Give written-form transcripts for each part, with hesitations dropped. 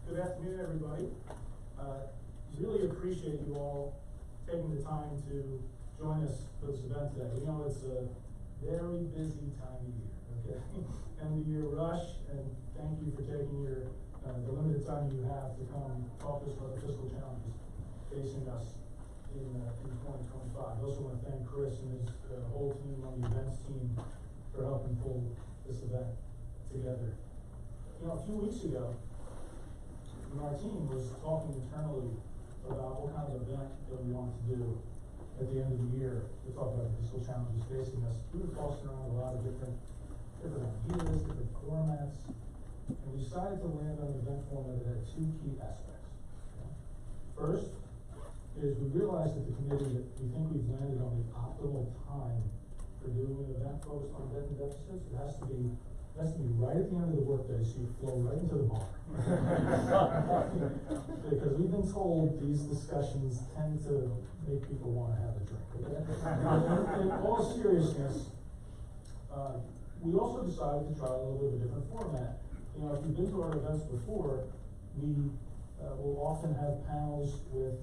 Good afternoon, everybody. Really appreciate you all taking the time to join us for this event today. We know it's a very busy time of year, okay? End of year rush, and thank you for taking your the limited time you have to come talk to us about the fiscal challenges facing us in 2025. I also want to thank Chris and his whole team on the events team for helping pull this event together. You know, a few weeks ago, our team was talking internally about what kind of event that we wanted to do at the end of the year to talk about the fiscal challenges facing us. We were tossing around a lot of different ideas, different formats, and we decided to land on an event format that had two key aspects. First is we realized at the committee that we think we've landed on the optimal time for doing an event focused on debt and deficits. It has to be right at the end of the workday, so you flow right into the bar. Because we've been told these discussions tend to make people want to have a drink. Okay? In all seriousness, we also decided to try a little bit of a different format. You know, if you've been to our events before, we will often have panels with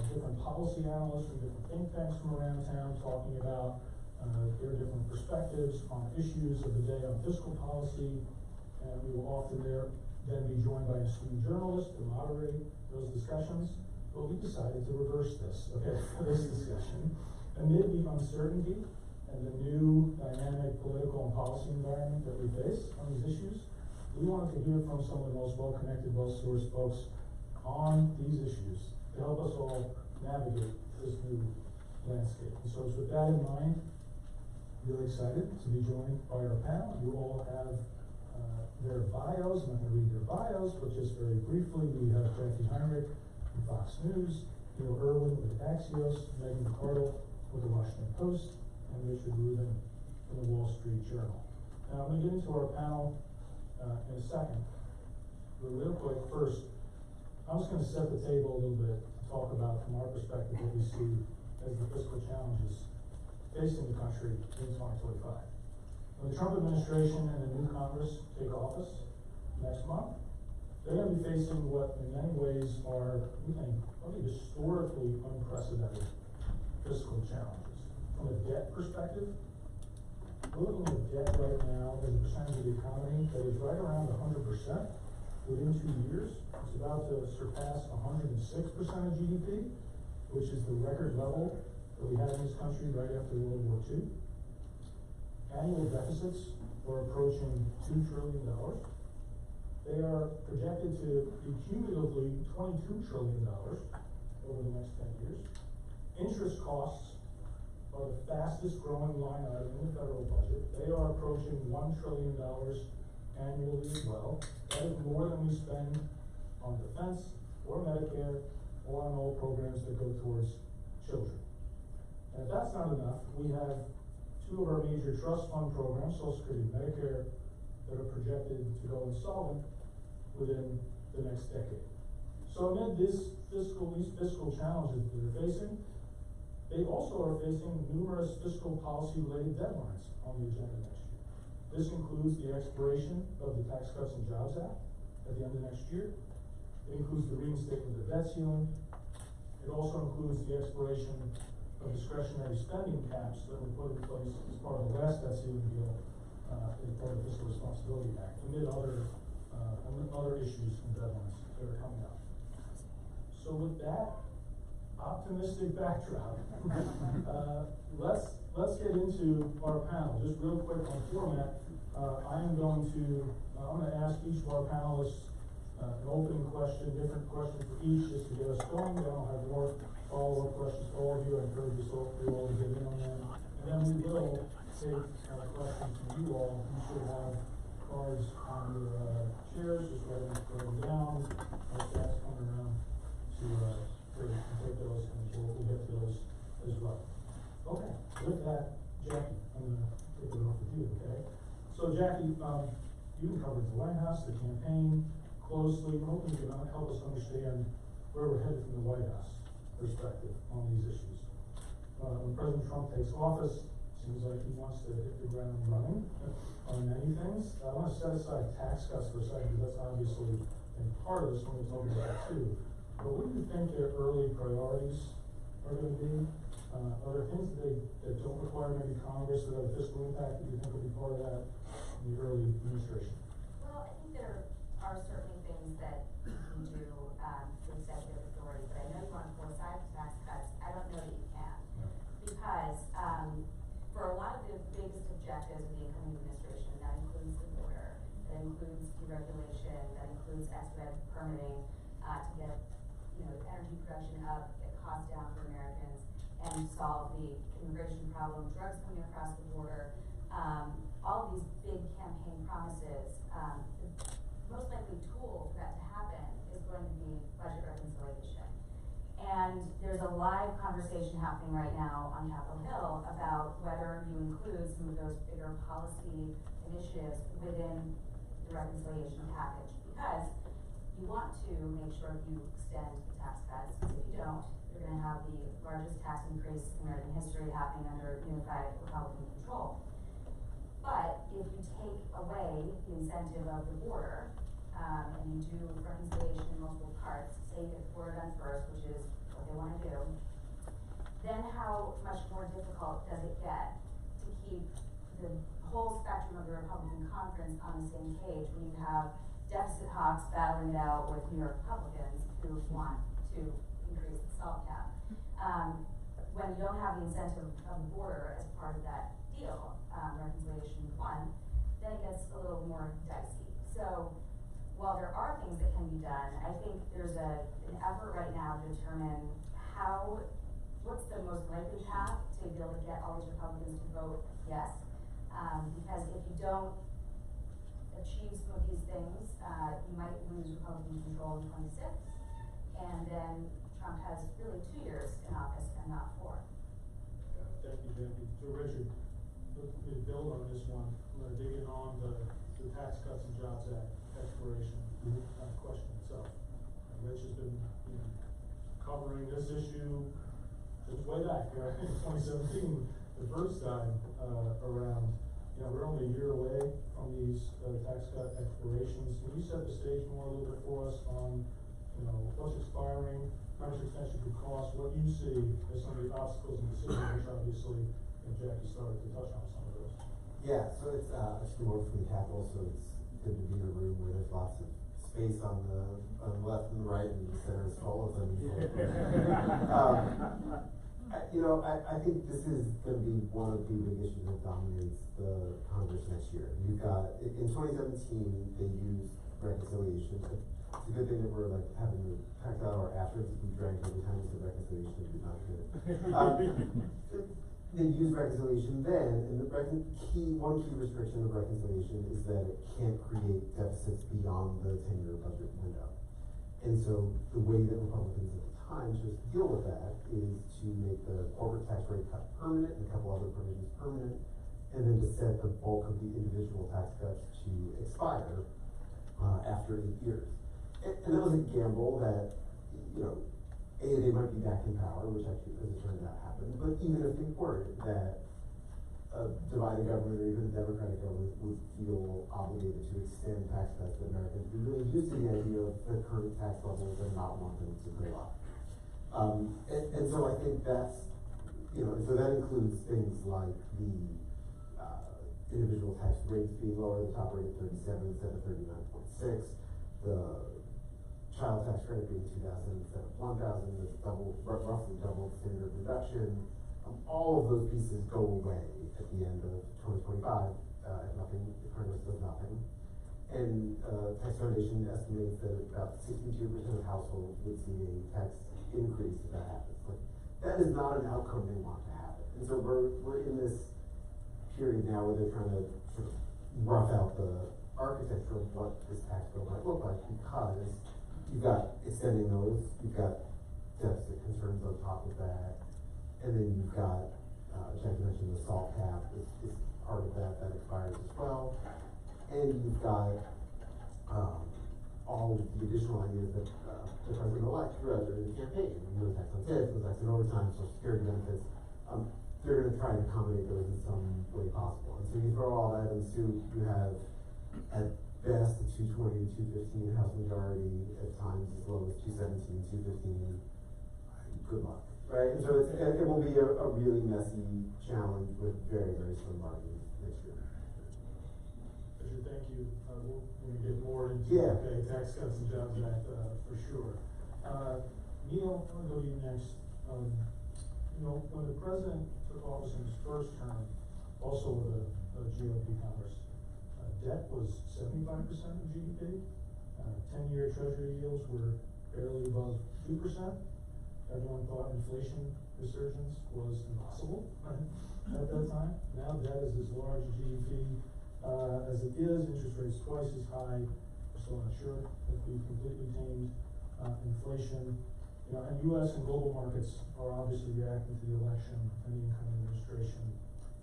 different policy analysts from different think tanks from around town talking about their different perspectives on issues of the day on fiscal policy, and we will often then be joined by a esteemed journalist to moderate those discussions. But we decided to reverse this, okay, for this discussion. Amid the uncertainty and the new dynamic political and policy environment that we face on these issues, we wanted to hear from some of the most well-connected, well-sourced folks on these issues to help us all navigate this new landscape. And so it's with that in mind, really excited to be joined by our panel. You all have their bios. I'm not going to read their bios, but just very briefly, we have Jacqui Heinrich from Fox News, Irwin with Axios, McArdle with the Washington Post, and Richard Rubin from the Wall Street Journal. Now, I'm going to get into our panel in a second, but real quick, first, I'm just going to set the table a little bit to talk about, from our perspective, what we see as the fiscal challenges facing the country in 2025. When the Trump administration and the new Congress take office next month, they're going to be facing what in many ways are, we think, probably historically unprecedented fiscal challenges. From a debt perspective, we're looking at debt right now as a percentage of the economy that is right around 100%. Within 2 years, it's about to surpass 106% of GDP, which is the record level that we had in this country right after World War II. Annual deficits are approaching $2 trillion. They are projected to be cumulatively $22 trillion over the next 10 years. Interest costs are the fastest growing line item in the federal budget. They are approaching $1 trillion annually as well. That is more than we spend on defense or Medicare or on all programs that go towards children. And if that's not enough, we have two of our major trust fund programs, Social Security and Medicare, that are projected to go insolvent within the next decade. So amid these fiscal challenges that they're facing, they also are facing numerous fiscal policy-related deadlines on the agenda next year. This includes the expiration of the Tax Cuts and Jobs Act at the end of next year. It includes the reinstatement of the debt ceiling. It also includes the expiration of discretionary spending caps that were put in place as part of the last debt ceiling deal as part of the Fiscal Responsibility Act, amid other issues and deadlines that are coming up. So with that optimistic backdrop, let's get into our panel. Just real quick on format, I'm going to ask each of our panelists an opening question, different question for each, just to get us going. Then I'll have more follow-up questions for all of you. I encourage you all to get in on them. And then we will take questions from you all. You should have cards on your chairs, just write them down. Our staff's coming around to take those, and we'll get to those as well. Okay, with that, Jacqui, I'm going to kick it off with you, okay? So Jacqui, you covered the White House, the campaign, closely. I'm hoping you can help us understand where we're headed from the White House perspective on these issues. When President Trump takes office, seems like he wants to hit the ground running on many things. I want to set aside tax cuts for a second, because that's obviously an part of this when we talk about it too. But what do you think their early priorities are gonna be? Are there things that don't require maybe Congress that have fiscal impact that you think will be part of that in the early administration? Well, I think there are certainly things that you can do with executive authority, but I know you want to force tax cuts. I don't know that you can. Because for a lot of the biggest objectives of the incoming administration, that includes the border, that includes deregulation, that includes expedited permitting to get energy production up, get costs down for Americans, and solve the immigration problem, drugs coming across the border. All of these big campaign promises, the most likely tool for that to happen is going to be budget reconciliation. And there's a live conversation happening right now on Capitol Hill about whether you include some of those bigger policy initiatives within the reconciliation package, because you want to make sure you extend the tax cuts, because if you don't, you're going to have the largest tax increase in American history happening under unified Republican control. But if you take away the incentive of the border, and you do reconciliation in multiple parts, say you get the border done first, which is what they want to do, then how much more difficult does it get to keep the whole spectrum of the Republican conference on the same page when you have deficit hawks battling it out with New York Republicans who want to increase the SALT cap? When you don't have the incentive of the border as part of that deal, reconciliation one, then it gets a little more dicey. So while there are things that can be done, I think there's an effort right now to determine what's the most likely path to be able to get all these Republicans to vote yes. Because if you don't achieve some of these things, you might lose Republican control in 26, and then Trump has really 2 years in office and not 4. Thank you, Jacqui. So Richard, to build on this one, we're going to dig in on the Tax Cuts and Jobs Act expiration question itself. Rich has been covering this issue since way back, right? In 2017, the first time around. We're only a year away from these tax cut expirations. Can you set the stage more a little bit for us on what's expiring, how much extension could cost, what you see as some of the obstacles and decisions, which obviously Jacqui started to touch on some of those. Yeah, so it's actually more from the Capitol, so it's good to be in a room where there's lots of space on the left and the right, and the center is full of them. I think this is going to be one of the big issues that dominates the Congress next year. You've got, in 2017, they used reconciliation. It's a good thing that we're having the tax hour after, because we drank every time we said reconciliation, it did not good. They used reconciliation then, and one key restriction of reconciliation is that it can't create deficits beyond the 10-year budget window. And so the way that Republicans at the time chose to deal with that is to make the corporate tax rate cut permanent and a couple other provisions permanent, and then to set the bulk of the individual tax cuts to expire after 8 years. And that was a gamble that, they might be back in power, which actually, as it turned out, happened. But even if they were, that a divided government or even a Democratic government would feel obligated to extend tax cuts to Americans who really used to the idea of the current tax levels and not want them to go up. And so I think that's, so that includes things like the individual tax rates being lower, the top rate at 37 instead of 39.6, the child tax credit being 2,000 instead of 1,000, that's roughly double standard deduction. All of those pieces go away at the end of 2025 if Congress does nothing. And Tax Foundation estimates that about 62% of households would see a tax increase if that happens. That is not an outcome they want to happen. And so we're in this period now where they're trying to sort of rough out the architecture of what this tax bill might look like, because you've got extending those, you've got deficit concerns on top of that, and then you've got, Jacqui mentioned the SALT cap is part of that expires as well, and you've got all of the additional ideas that the president-elect threw out during the campaign, no tax on tips, no tax on overtime, Social Security benefits. They're going to try to accommodate those in some way possible. And so you throw all that in the soup, you have at best a 220 to 215 House majority, at times as low as 217, 215. Good luck, right? And so it will be a really messy challenge with very, very slim margins next year. Richard, thank you. We'll get more into Tax Cuts and Jobs Act for sure. Neil, I'm going to go to you next. When the president took office in his first term, also with a GOP Congress, debt was 75% of GDP. 10-year Treasury yields were barely above 2%. Everyone thought inflation resurgence was impossible at that time. Now debt is as large as GDP as it is. Interest rates twice as high. We're still not sure if we've completely tamed inflation. And U.S. and global markets are obviously reacting to the election and the incoming administration,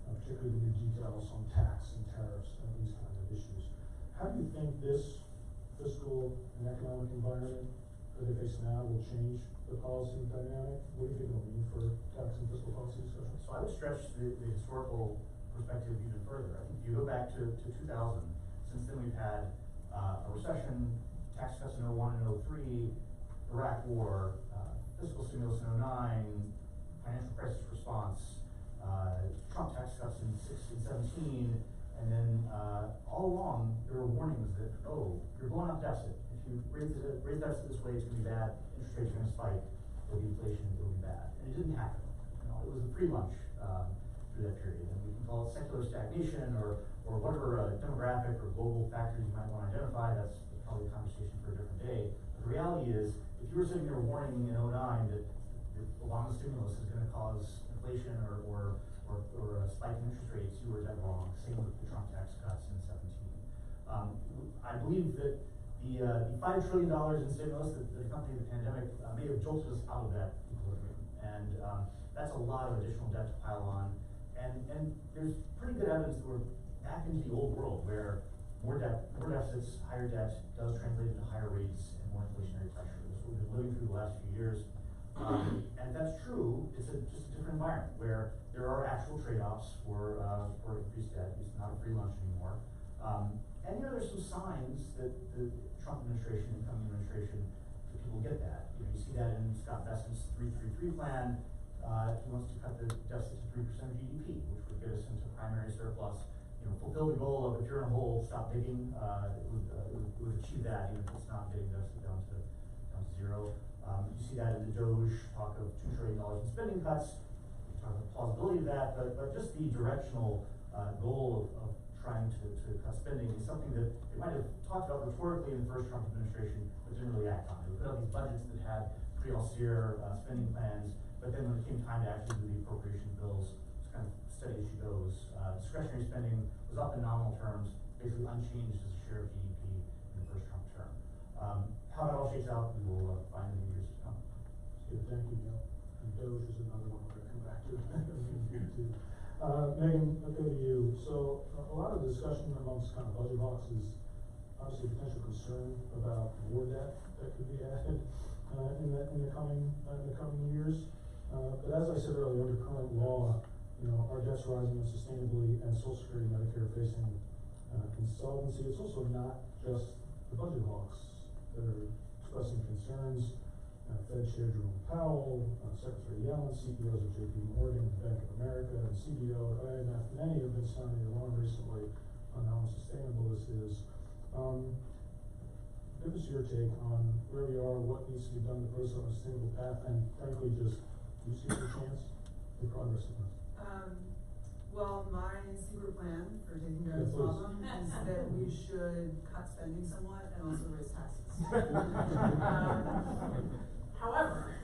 particularly the new details on tax and tariffs and these kinds of issues. How do you think this fiscal and economic environment that they face now will change the policy dynamic? What do you think it will mean for tax and fiscal policy discussions? So I would stretch the historical perspective even further. I think if you go back to 2000, since then we've had a recession, tax cuts in 01 and 03, Iraq war, fiscal stimulus in 09, financial crisis response, Trump tax cuts in 16, 17, and then all along there were warnings that, you're blowing up deficit. If you raise deficit this way, it's going to be bad. Interest rates are going to spike. There'll be inflation. It'll be bad. And it didn't happen. It was a free lunch through that period. And we can call it secular stagnation or whatever demographic or global factors you might want to identify. That's probably a conversation for a different day. But the reality is, if you were sitting there warning in 09 that Obama's stimulus is going to cause inflation or a spike in interest rates, you were dead wrong. Same with the Trump tax cuts in 17. I believe that the $5 trillion in stimulus that accompanied the pandemic may have jolted us out of that equilibrium. And that's a lot of additional debt to pile on. And there's pretty good evidence that we're back into the old world where more deficits, higher debt does translate into higher rates and more inflationary pressure. That's what we've been living through the last few years. And if that's true, it's just a different environment where there are actual trade-offs for increased debt. It's not a free lunch anymore. And there's some signs that the Trump administration, incoming administration, that people get that. You see that in Scott Bessent's 3-3-3 plan. He wants to cut the deficit to 3% of GDP, which would get us into primary surplus. Fulfill the goal of if you're in a hole, stop digging. It would achieve that even if it's not getting the deficit down to zero. You see that in the DOGE talk of $2 trillion in spending cuts. We talk about the plausibility of that, but just the directional goal of trying to cut spending is something that they might have talked about rhetorically in the first Trump administration, but didn't really act on. They put out these budgets that had pretty austere spending plans, but then when it came time to actually do the appropriation bills, it's kind of steady as she goes. Discretionary spending was up in nominal terms, basically unchanged as a share of GDP in the first Trump term. How that all shakes out, we will find in the years to come. Good, thank you, Neil. And DOGE is another one we're going to come back to. Megan, I'll go to you. So a lot of discussion amongst kind of budget hawks is obviously potential concern about more debt that could be added in the coming years. But as I said earlier, under current law, our debt's rising unsustainably, and Social Security and Medicare facing insolvency. It's also not just the budget hawks that are expressing concerns. Fed Chair Jerome Powell, Secretary Yellen, CEOs of JP Morgan, Bank of America, and CBO at IMF, many have been sounding the alarm recently on how unsustainable this is. Give us your take on where we are, what needs to be done to put us on a sustainable path, and frankly, just do you see a chance for progress in this? Well, my secret plan for taking care of this problem is that we should cut spending somewhat and also raise taxes. However,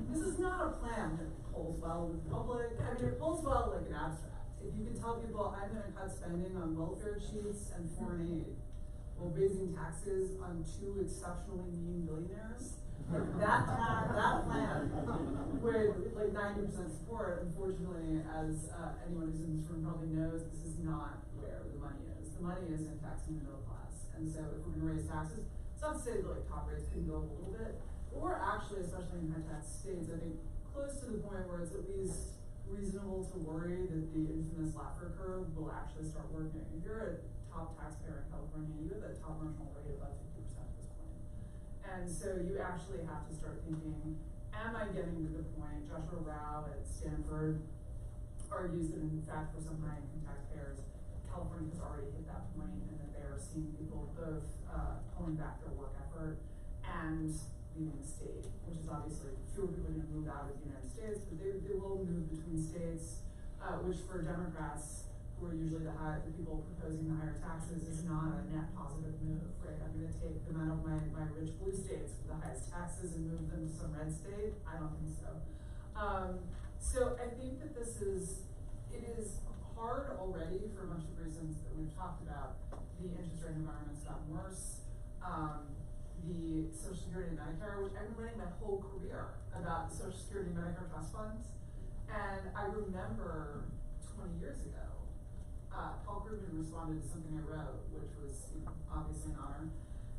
this is not a plan that polls well with the public. I mean, it polls well like an abstract. If you can tell people I'm going to cut spending on welfare cheats and foreign aid while raising taxes on two exceptionally mean billionaires, that plan with like 90% support, unfortunately, as anyone who's in this room probably knows, this is not where the money is. The money is in taxing the middle class. And so if we're going to raise taxes, it's not to say that like top rates can go up a little bit, but we're actually, especially in high tax states, I think close to the point where it's at least reasonable to worry that the infamous Laffer curve will actually start working. If you're a top taxpayer in California, you have a top marginal rate of about 50% at this point. And so you actually have to start thinking, am I getting to the point? Joshua Rao at Stanford argues that in fact for some high income taxpayers, California has already hit that point and that they are seeing people both pulling back their work effort and leaving the state, which is obviously fewer people are going to move out of the United States, but they will move between states, which for Democrats, who are usually the people proposing the higher taxes, is not a net positive move, right? I'm going to take them out of my rich blue states with the highest taxes and move them to some red state? I don't think so. So I think that it is hard already for a bunch of reasons that we've talked about. The interest rate environment's gotten worse. The Social Security and Medicare, which I've been writing my whole career about the Social Security and Medicare trust funds. And I remember 20 years ago, Paul Rubin responded to something I wrote, which was obviously an honor.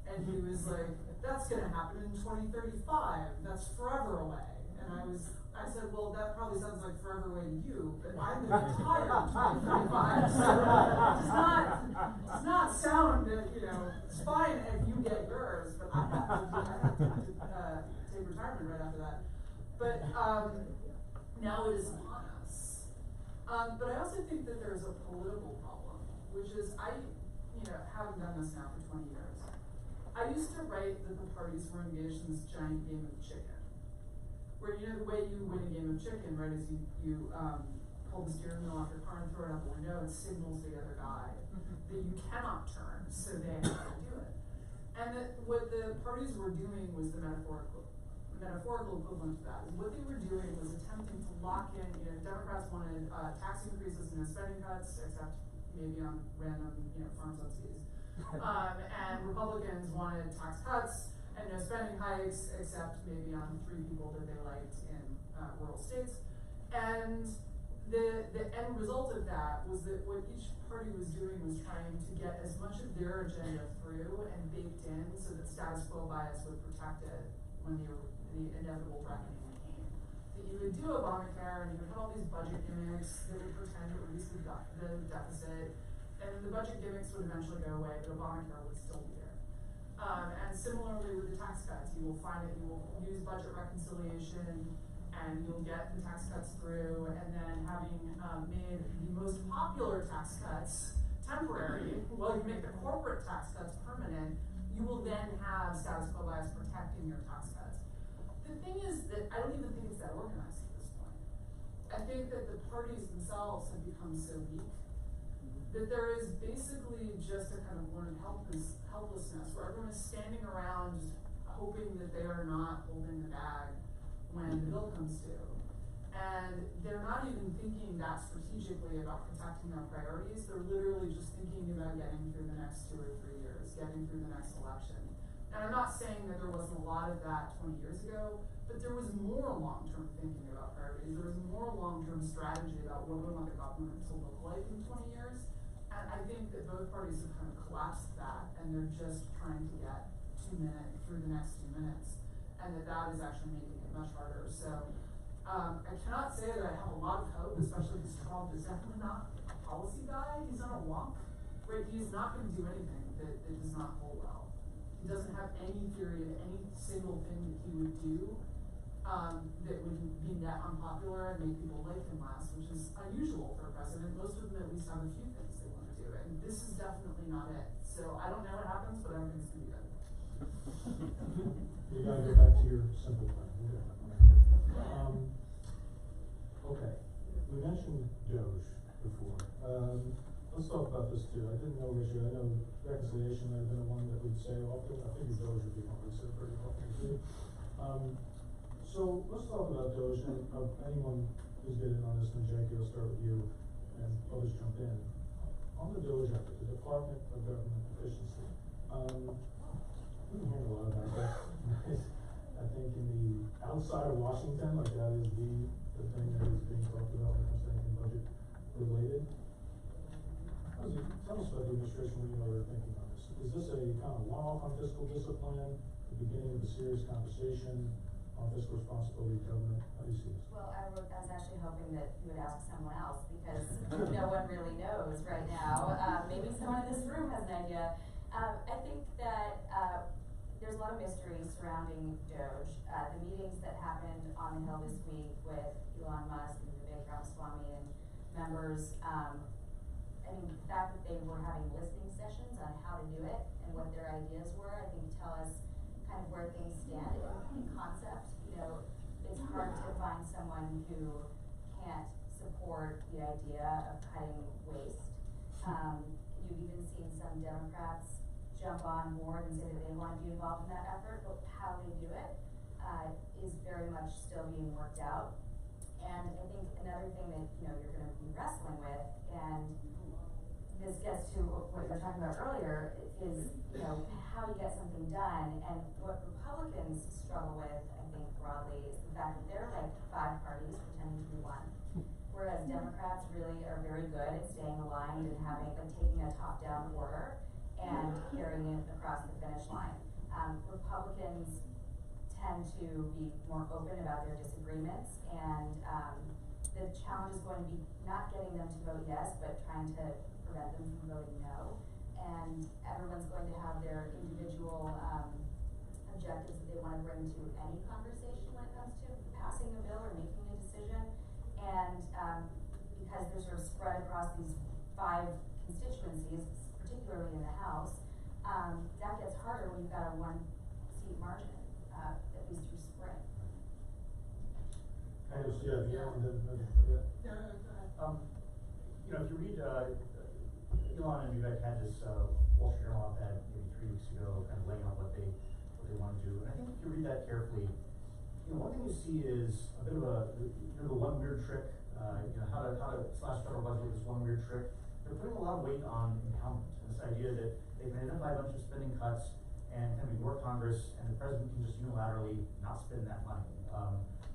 And he was like, that's gonna happen in 2035, that's forever away. And I said, well, that probably sounds like forever away to you, but I'm gonna retire in 2035, so does not sound, it's fine if you get yours, but I have to take retirement right after that. But now it is upon us. But I also think that there's a political problem, which is having done this now for 20 years. I used to write that the parties were engaged in this giant game of chicken, where the way you win a game of chicken, right, is you pull the steering wheel off your car and throw it out the window. It signals the other guy that you cannot turn, so they have to do it. And that what the parties were doing was the metaphorical equivalent to that. Is what they were doing was attempting to lock in. Democrats wanted tax increases and no spending cuts, except maybe on random farm subsidies, and Republicans wanted tax cuts and no spending hikes, except maybe on 3 people that they liked in rural states. And the end result of that was that what each party was doing was trying to get as much of their agenda through and baked in so that status quo bias would protect it when the inevitable reckoning came. That you would do Obamacare and you would have all these budget gimmicks that would pretend to reduce the deficit, and the budget gimmicks would eventually go away, but Obamacare would still be there. And similarly with the tax cuts, you will find that you will use budget reconciliation and you'll get the tax cuts through, and then having made the most popular tax cuts temporary, while you make the corporate tax cuts permanent, you will then have status quo bias protecting your tax cuts. The thing is that I don't even think it's that organized at this point. I think that the parties themselves have become so weak that there is basically just a kind of learned helplessness where everyone is standing around just hoping that they are not holding the bag when the bill comes due. And they're not even thinking that strategically about protecting their priorities. They're literally just thinking about getting through the next 2 or 3 years, getting through the next election. And I'm not saying that there wasn't a lot of that 20 years ago, but there was more long-term thinking about priorities. There was more long-term strategy about what we want the government to look like in 20 years. And I think that both parties have kind of collapsed that, and they're just trying to get 2 minutes through the next 2 minutes. And that is actually making it much harder. So I cannot say that I have a lot of hope, especially because Trump is definitely not a policy guy. He's not a wonk, right? He's not going to do anything that does not hold well. He doesn't have any theory of any single thing that he would do that would be net unpopular and make people like him less, which is unusual for a president. Most of them at least have a few things they want to do, and this is definitely not it. So I don't know what happens, but I don't think it's going to be good. You gotta go back to your simple plan. Okay. We mentioned Doge before. Let's talk about this too. I didn't know Richard. I know reconciliation might have been one that we'd say often. I think Doge would be one we said pretty often too. So let's talk about Doge, and anyone who's getting on this, and Jacqui, will start with you, and others jump in. On the Doge effort, the Department of Government Efficiency. We hear a lot about that. I think in the outside of Washington, like that is the thing that is being talked about when it comes to anything budget related. Tell us about the administration, what you know they're thinking on this. Is this a kind of one-off on fiscal discipline, the beginning of a serious conversation? on fiscal responsibility of government? How do you see this? Well, I was actually hoping that you would ask someone else, because no one really knows right now. Maybe someone in this room has an idea. I think that, there's a lot of mystery surrounding Doge. The meetings that happened on the Hill this week with Elon Musk and Vivek Ramaswamy and members, I mean, the fact that they were having listening sessions on how to do it and what their ideas were, I think tell us kind of where things stand in concept. You know, it's hard to find someone who can't support the idea of cutting waste. You've even seen some Democrats jump on board and say that they want to be involved in that effort, but how they do it is very much still being worked out. And I think another thing that, you know, you're going to be wrestling with, and this gets to what you were talking about earlier, is, you know, how you get something done. And what Republicans struggle with, I think, broadly, is the fact that they're like 5 parties pretending to be one. Whereas Democrats really are very good at staying aligned and having, like, taking a top-down order and carrying it across the finish line. Republicans tend to be more open about their disagreements, and the challenge is going to be not getting them to vote yes, but trying to prevent them from voting no. And everyone's going to have their individual objectives that they want to bring to any conversation when it comes to passing a bill or making a decision. And because they're sort of spread across these 5 constituencies, particularly in the House, that gets harder when you've got a 1-seat margin, at least through spring. Yeah, yeah. You know, if you read, Elon and Vivek had this Wall Street Journal op-ed maybe 3 weeks ago, kind of laying out what they want to do. And I think if you read that carefully, you know, one thing you see is a bit of the one weird trick. You know, how to slash federal budget with this one weird trick. They're putting a lot of weight on empowerment, and this idea that they can identify a bunch of spending cuts and kind of ignore Congress, and the president can just unilaterally not spend that money,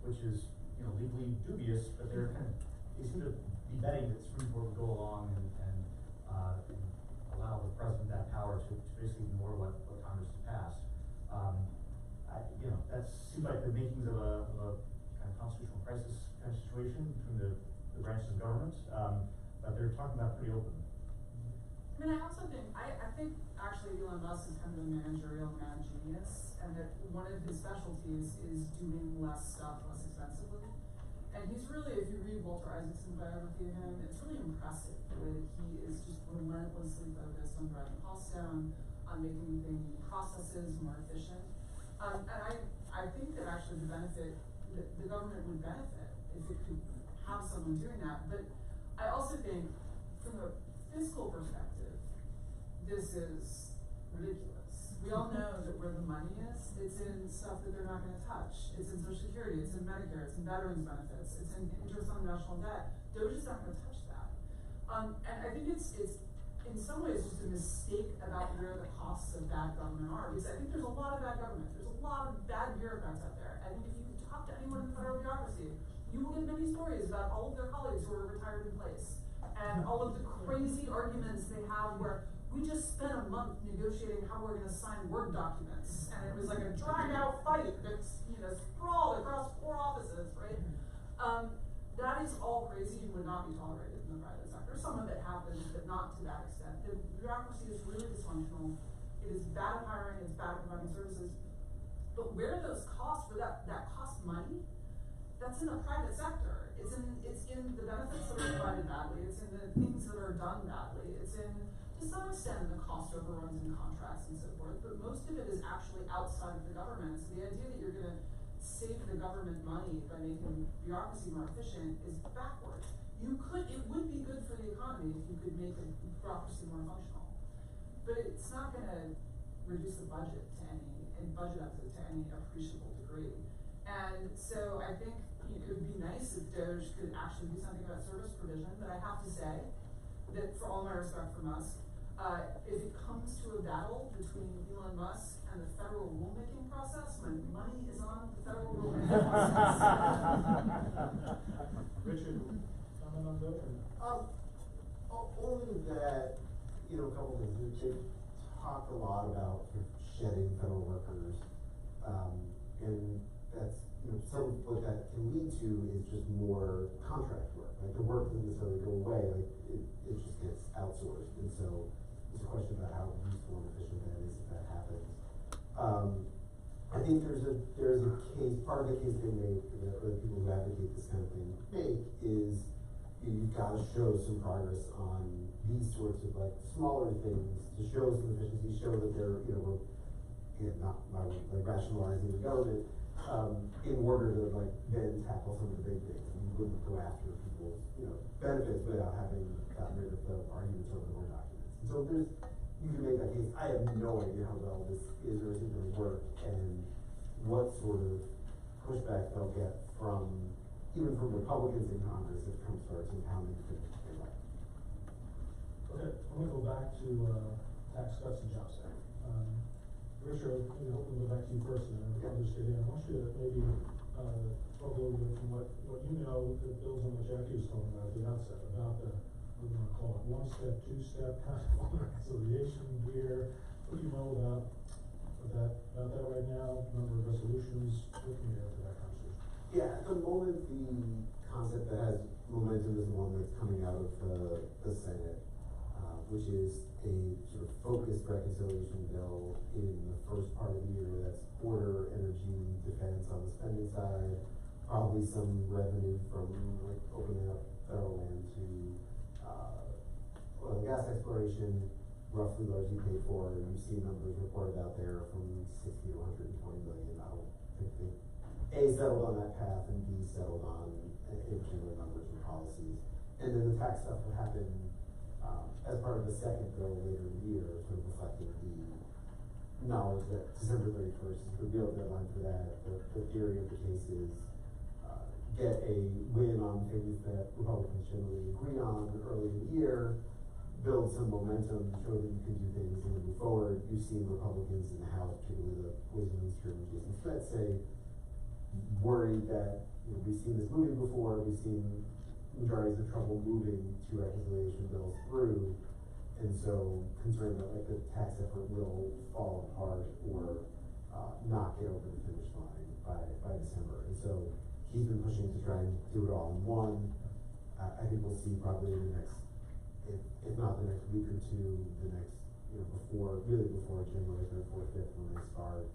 which is, you know, legally dubious, but they seem to be betting that the Supreme Court would go along and allow the president that power to basically ignore what Congress has passed. You know, that seems like the makings of a kind of constitutional crisis kind of situation between the branches of government, but they're talking about it pretty openly. I mean, I also think, I think actually Elon Musk is kind of a managerial mad genius, and that one of his specialties is doing less stuff less expensively. And he's really, if you read Walter Isaacson's biography of him, it's really impressive the way that he is just relentlessly focused on driving costs down, on making the processes more efficient. And I think that actually the government would benefit if it could have someone doing that. But I also think, from a fiscal perspective, this is ridiculous. We all know that where the money is, it's in stuff that they're not going to touch. It's in Social Security, it's in Medicare, it's in veterans benefits, it's in interest on national debt. Doge is not going to touch that. And I think it's in some ways just a mistake about where the costs of bad government are, because I think there's a lot of bad government. There's a lot of bad bureaucrats out there. I think if you can talk to anyone in the federal bureaucracy, you will get many stories about all of their colleagues who are retired in place, and all of the crazy arguments they have where we just spent a month negotiating how we're going to sign Word documents, and it was like a drag-out fight that's, you know, sprawled across 4 offices, right? That is all crazy and would not be tolerated in the private sector. Some of it happens, but not to that extent. The bureaucracy is really dysfunctional. It is bad at hiring, it's bad at providing services. But where those costs, where that costs money, that's in the private sector. It's in the benefits that are provided badly. It's in the things that are done badly. It's in, to some extent, the cost overruns in contracts and so forth. But most of it is actually outside of the government. So the idea that you're going to save the government money by making bureaucracy more efficient is backwards. It would be good for the economy if you could make a bureaucracy more functional. But it's not going to reduce the budget to any appreciable degree. And so I think it would be nice if Doge could actually do something about service provision, but I have to say that, for all my respect for Musk, if it comes to a battle between Elon Musk and the federal rulemaking process, when money is on the federal rulemaking process. Richard, comment on Doge? Only that, you know, a couple things. They talk a lot about sort of shedding federal workers, and that's some of what that can lead to is just more contract work. Like the work doesn't necessarily go away, like it just gets outsourced. And so it's a question about how useful and efficient that is if that happens. I think there's a case, part of the case they make, that the people who advocate this kind of thing make, is you've got to show some progress on these sorts of like smaller things to show some efficiency, show that they're, not like rationalizing the government, in order to like then tackle some of the big things. And you wouldn't go after people's, benefits without having gotten rid of the arguments over the more documents. And so you can make that case. I have no idea how well this is or isn't going to work, and what sort of pushback they'll get even from Republicans in Congress if Trump starts impounding things they like. Okay, I'm gonna go back to tax cuts and jobs act. Richard, maybe hopefully go back to you first, and then others get in. I want you to maybe talk a little bit from what you know that builds on what Jacqui was talking about at the outset, about the, what do you want to call it, one-step, two-step kind of reconciliation here. What do you know about that right now? Number of resolutions, what can you add to that conversation? Yeah, at the moment, the concept that has momentum is the one that's coming out of the Senate, which is a sort of focused reconciliation bill in the first part of the year. That's border, energy, defense on the spending side, probably some revenue from like opening up federal land to oil and gas exploration, roughly largely paid for. You've seen numbers reported out there from 60 to 120 million. I don't think they A, settled on that path, and B, settled on particular numbers and policies. And then the tax stuff would happen as part of the second bill later in the year, sort of reflecting the knowledge that December 31st is the real deadline for that. The theory of the case is get a win on things that Republicans generally agree on early in the year, build some momentum, show that you can do things and move forward. You've seen Republicans in the House, particularly the Ways and Means Chairman Jason Smith, say, worried that we've seen this movie before, we've seen majorities have trouble moving two reconciliation bills through, and so concerned that like the tax effort will fall apart or not get over the finish line by December. And so he's been pushing to try and do it all in one. I think we'll see probably in the next, if not the next week or two, the next, before January 3rd, 4th, 5th, when they start,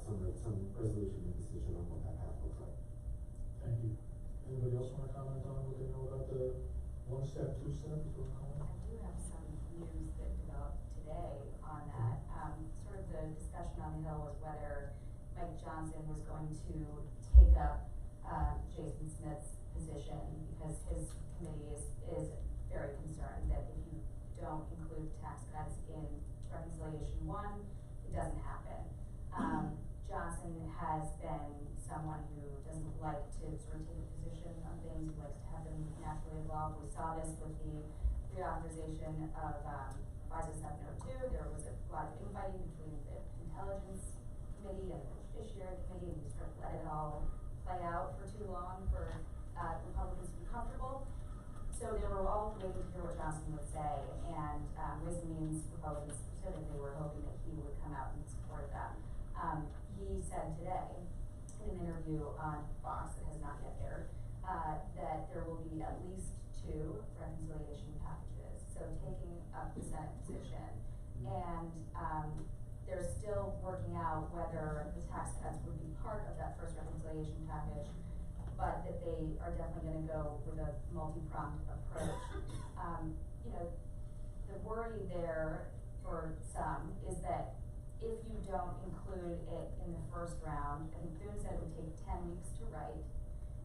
some resolution and decision on what that path looks like. Thank you. Anybody else want to comment on what they know about the one-step, two-step, is what we're calling it? I do have some news that developed today on that. Sort of the discussion on the Hill was whether Mike Johnson was going to take up Jason Smith's position, because his committee is very concerned that if you don't include tax cuts in reconciliation 1, it doesn't happen. Johnson has been someone who doesn't like to sort of take a position on things. He likes to have them naturally evolve. We saw this with the reauthorization of FISA 702. There was a lot of infighting between the Intelligence Committee and the Judiciary Committee, and we sort of let it all play out for too long for Republicans to be comfortable. So they were all waiting to hear what Johnson would say, and Ways and Means Republicans specifically were hoping that he would come out and support them. He said today in an interview on Fox that has not yet aired that there will be at least 2 reconciliation packages, so taking up the Senate position. And they're still working out whether the tax cuts would be part of that first reconciliation package, but that they are definitely going to go with a multi-pronged approach. The worry there for some is that if you don't include it in the first round, I think Boone said it would take 10 weeks to write.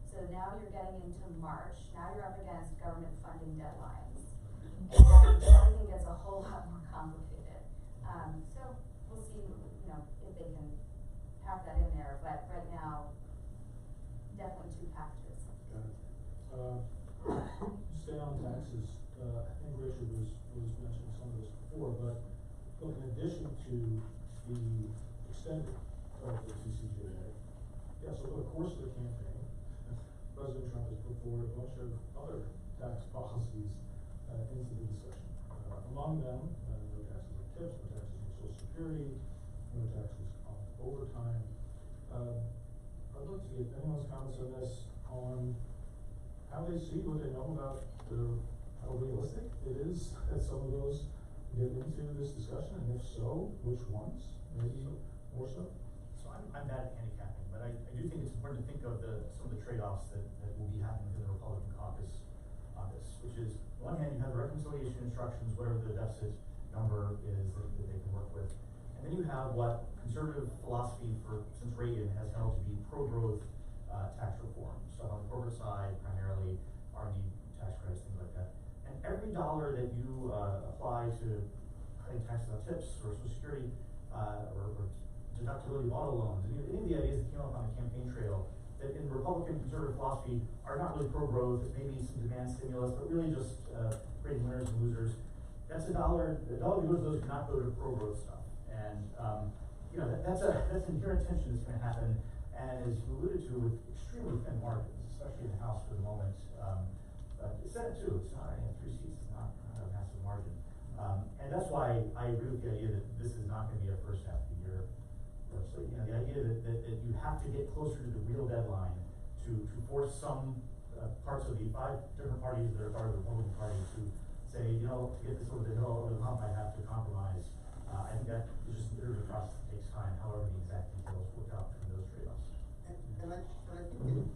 So now you're getting into March. Now you're up against government funding deadlines. And everything gets a whole lot more complicated. So we'll see, if they can pack that in there. But right now, definitely 2 packages. Got it. Stay on taxes. I think Richard was mentioning some of this before, but look, in addition to the extended of the TCJA, so over the course of the campaign, President Trump has put forward a bunch of other tax policies into the discussion. Among them, no taxes on tips, no taxes on Social Security, no taxes on overtime. Are I'd love to get anyone's comments on this, on how they see, what they know about how realistic it is that some of those get into this discussion, and if so, which ones, maybe more so? So I'm bad at handicapping, but I do think it's important to think of some of the trade-offs that will be happening within the Republican caucus on this, which is, on one hand, you have the reconciliation instructions, whatever the deficit number is that they can work with. And then you have what conservative philosophy since Reagan has held to be pro-growth tax reform. So on the corporate side, primarily R&D tax credits, things like that. And every dollar that you apply to cutting taxes on tips or Social Security or deductibility of auto loans, any of the ideas that came up on the campaign trail that in Republican conservative philosophy are not really pro-growth, it's maybe some demand stimulus, but really just creating winners and losers. That's a dollar that goes to those cannot go to pro-growth stuff. And that's an inherent tension that's going to happen, and as you alluded to, with extremely thin margins, especially in the House for the moment. The Senate too, it's not, 3 seats is not a massive margin. And that's why I agree with the idea that this is not going to be a first half of the year. So, the idea that you have to get closer to the real deadline to force some parts of the 5 different parties that are part of the Republican Party to say, to get this over the hill, over the hump, I have to compromise. I think that is just an iterative process that takes time, however the exact details work out between those trade-offs. And I think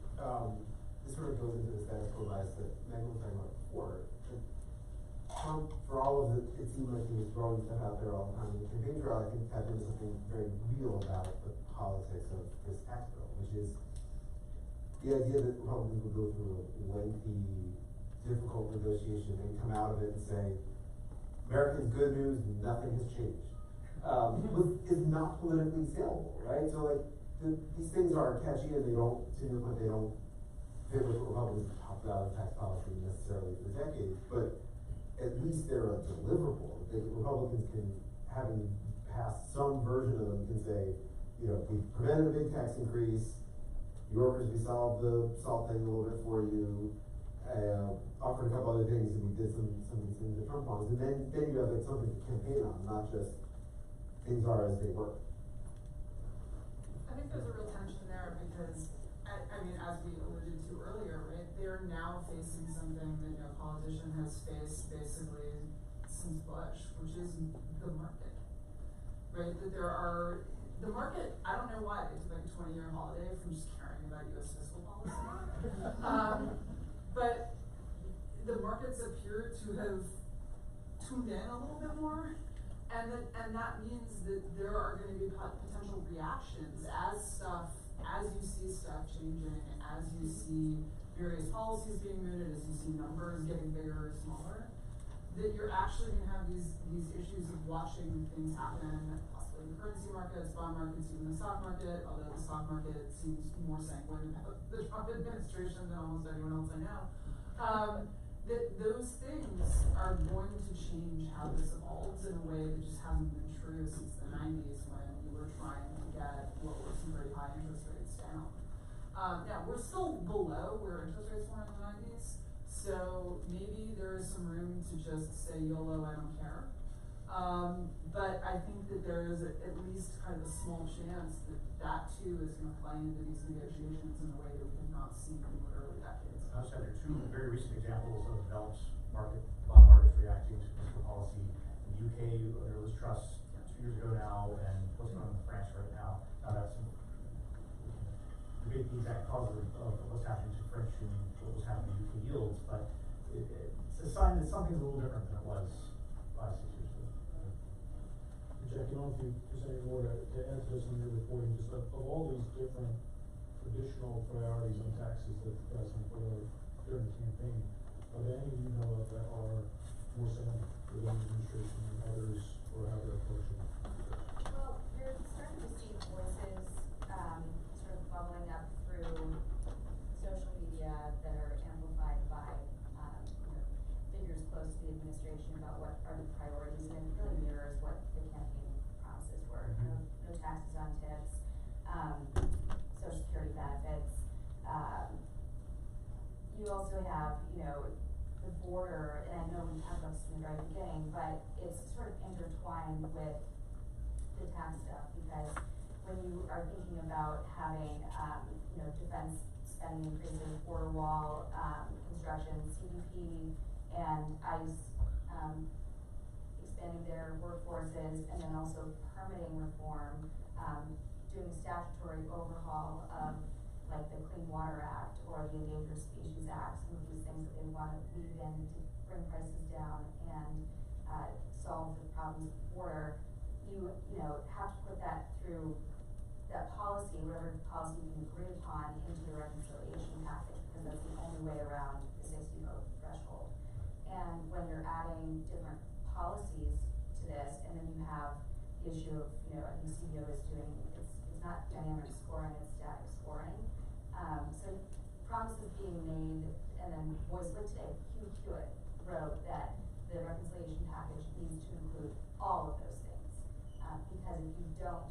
this sort of goes into the status quo bias that Megan was talking about before. Trump, for all of it seemed like he was throwing stuff out there all the time in the campaign trail, I think tapped into something very real about the politics of this tax bill, which is the idea that Republicans would go through a lengthy, difficult negotiation and come out of it and say, America's good news, nothing has changed. Is not politically saleable, right? So these things are catchy and they don't, to your point, they don't fit with what Republicans have talked about in tax policy necessarily for decades, but at least they're a deliverable. The Republicans can, having passed some version of them, can say, we prevented a big tax increase, Yorkers, we solved the SALT thing a little bit for you, offered a couple other things, and we did some of these things that Trump wants, and then you have something to campaign on, not just things are as they were. I think there's a real tension there because, I mean, as we alluded to earlier, right, they're now facing something that no politician has faced basically since Bush, which is the market, right? That the market, I don't know why, they took like a 20-year holiday from just caring about U.S. fiscal policy. But the markets appear to have tuned in a little bit more. And that means that there are going to be potential reactions as you see stuff changing, as you see various policies being mooted, as you see numbers getting bigger or smaller, that you're actually going to have these issues of watching things happen, possibly in currency markets, bond markets, even the stock market, although the stock market seems more sanguine about the Trump administration than almost anyone else I know. That those things are going to change how this evolves in a way that just hasn't been true since the 90s when we were trying to get what were some very high interest rates down. Now, we're still below where interest rates were in the 90s, so maybe there is some room to just say YOLO, I don't care. But I think that there is at least kind of a small chance that too is going to play into these negotiations in a way that we have not seen in the early decades. I also have there 2 very recent examples of developed bond markets reacting to fiscal policy. In the UK, there was Truss 2 years ago now, and what's going on in France right now. Now that's debate the exact cause of what's happening to French and what was happening to UK yields, but it's a sign that something's a little different than it was 5, 6 years ago. Jacqui, I don't know if you just any more to add to this in your reporting, just of all these different traditional priorities on taxes that the president put out during the campaign, are there any you know of that are more salient within the administration than others, or how they're approaching it? Well, you're starting to see voices sort of bubbling up through social media that are amplified by figures close to the administration about what are the priorities, and it really mirrors what the campaign promises were. No taxes on tips, Social Security benefits. You also have, the border, and I know we talked about this from the very beginning, but it's sort of intertwined with the tax stuff, because when you are thinking about having, defense spending increases, border wall, construction, CBP, and ICE, expanding their workforces, and then also permitting reform, doing statutory overhaul of like the Clean Water Act or the Endangered Species Act, some of these things that they want to weave in to bring prices down and solve the problems of border. You have to put that through that policy, whatever policy you can agree upon, into the reconciliation package, because that's the only way around the 60 vote threshold. And when you're adding different policies to this, and then you have the issue of, I think CBO is doing, it's not dynamic scoring, it's static scoring. So promises being made, and then voice like today, Hugh Hewitt wrote that the reconciliation package needs to include all of those things. Because if you don't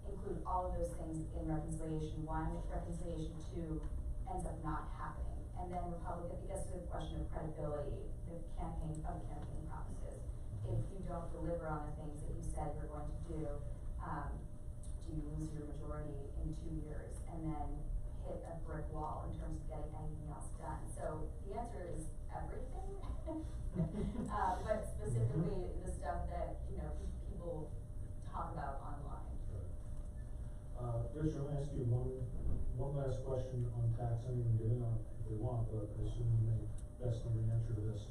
include all of those things in reconciliation 1, reconciliation 2 ends up not happening. And then it gets to the question of credibility, the campaign promises. If you don't deliver on the things that you said you're going to do you lose your majority in 2 years and then hit a brick wall in terms of getting anything else done? So the answer is everything, but specifically the stuff that people talk about online. Rich, I'm gonna ask you one last question on tax. I didn't get in on it if you want, but I assume you may best know the answer to this.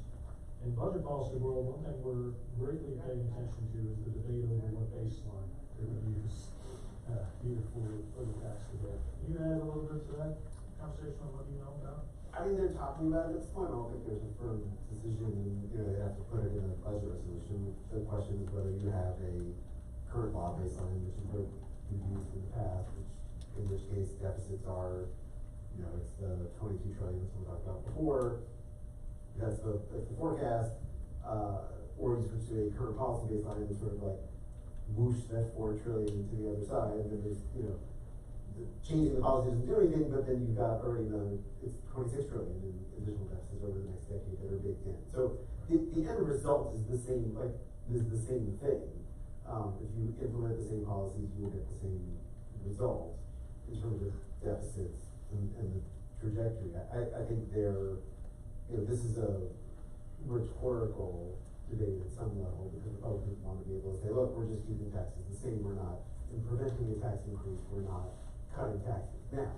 In budget policy world, one thing we're greatly paying attention to is the debate over what baseline they're going to use either for the tax debate. Can you add a little bit to that conversation on what you know about? I mean, they're talking about it at this point. I don't think there's a firm decision, and they have to put it in a budget resolution. The question is whether you have a current law baseline, which is what we've used in the past, in which case deficits are, it's the 22 trillion that we talked about before. That's the forecast, or you switch to a current policy baseline and sort of like whoosh that 4 trillion to the other side, and then there's, changing the policy doesn't do anything, but then you've got already it's 26 trillion in additional deficits over the next decade that are baked in. So the end result is the same, thing. If you implement the same policies, you will get the same result in terms of deficits and the trajectory. I think this is a rhetorical debate at some level, because Republicans want to be able to say, look, we're just keeping taxes the same, we're not preventing a tax increase, we're not cutting taxes. Now,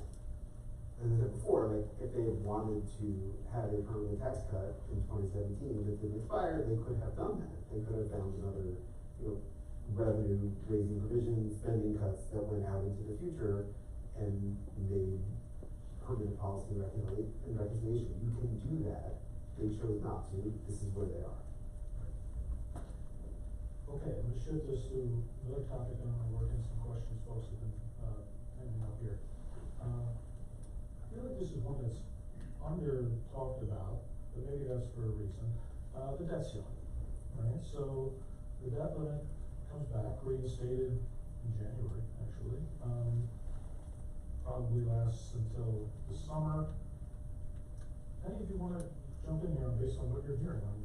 as I said before, if they had wanted to have a permanent tax cut in 2017 that didn't expire, they could have done that. They could have found another, revenue raising provision, spending cuts that went out into the future and made permanent policy and reconciliation. You can do that. They chose not to. This is where they are. Okay, I'm going to shift this to another topic, and I'm going to work in some questions folks have been hanging out here. I feel like this is one that's under talked about, but maybe that's for a reason. The debt ceiling, right? So the debt limit comes back, reinstated in January, actually. Probably lasts until the summer. Any of you want to jump in here based on what you're hearing on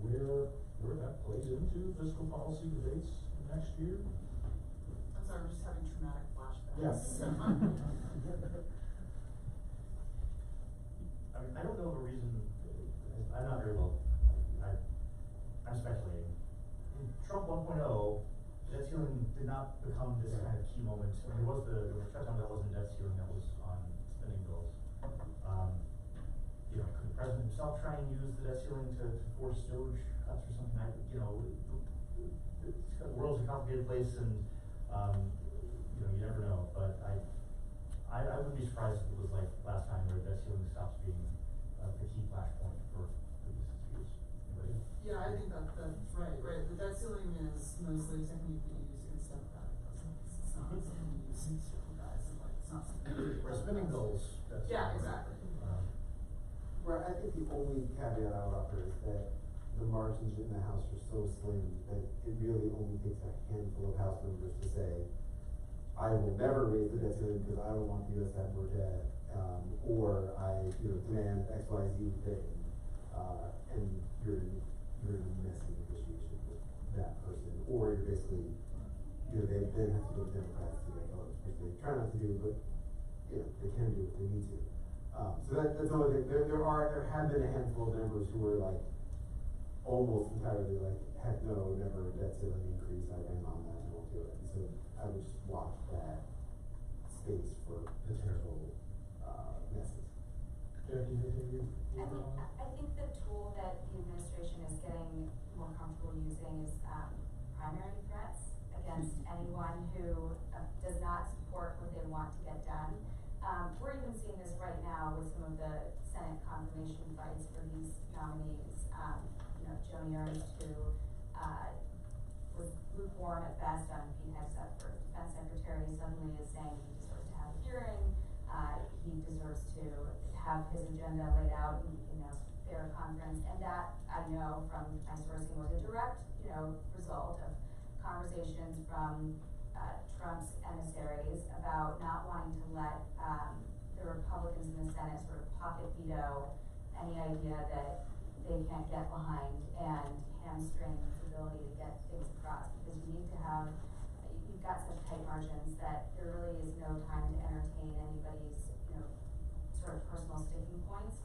where that plays into fiscal policy debates next year? I'm sorry, we're just having traumatic flashbacks. Yes. I don't know the reason. I'm not very well. I'm speculating. In Trump 1.0, debt ceiling did not become this kind of key moment. There was a shutdown that wasn't debt ceiling, that was on spending bills. Could the president himself try and use the debt ceiling to force Doge cuts or something? The world's a complicated place, and you never know. But I wouldn't be surprised if it was like last time, where debt ceiling stops being the key flashpoint for these disputes. Yeah, I think that's right. Right, the debt ceiling is mostly a technique that you use against Democratic presidents. It's not something you use against certain guys, and it's not something. Where spending goals. Yeah, exactly. Where I think the only caveat I would offer is that the margins in the House are so slim that it really only takes a handful of House members to say, I will never raise the debt ceiling because I don't want the U.S. to have more debt, or I demand X, Y, Z thing, and you're in a messy negotiation with that person, or you're basically, they then have to go to Democrats to get votes, because they try not to do, but, you know, they can do if they need to. So that's another thing. There have been a handful of members who were like, almost entirely like, heck no, never debt ceiling increase, I ran on that, I won't do it. And so I would just watch that space for potential, messes. Jacqui, anything you? I think the tool that the administration is getting more comfortable using is primary threats against anyone who does not support what they want to get done. We're even seeing this right now with some of the Senate confirmation fights for these nominees. Joni Ernst, who was lukewarm at best on Pete Hegseth for defense secretary, suddenly is saying he deserves to have a hearing. He deserves to have his agenda laid out in a fair conference, and that I know from my sourcing was a direct, result of conversations from Trump's emissaries about not wanting to let the Republicans in the Senate sort of pocket veto any idea that they can't get behind and hamstring its ability to get things across, because you need to have, you've got such tight margins that there really is no time to entertain anybody's, sort of personal sticking points,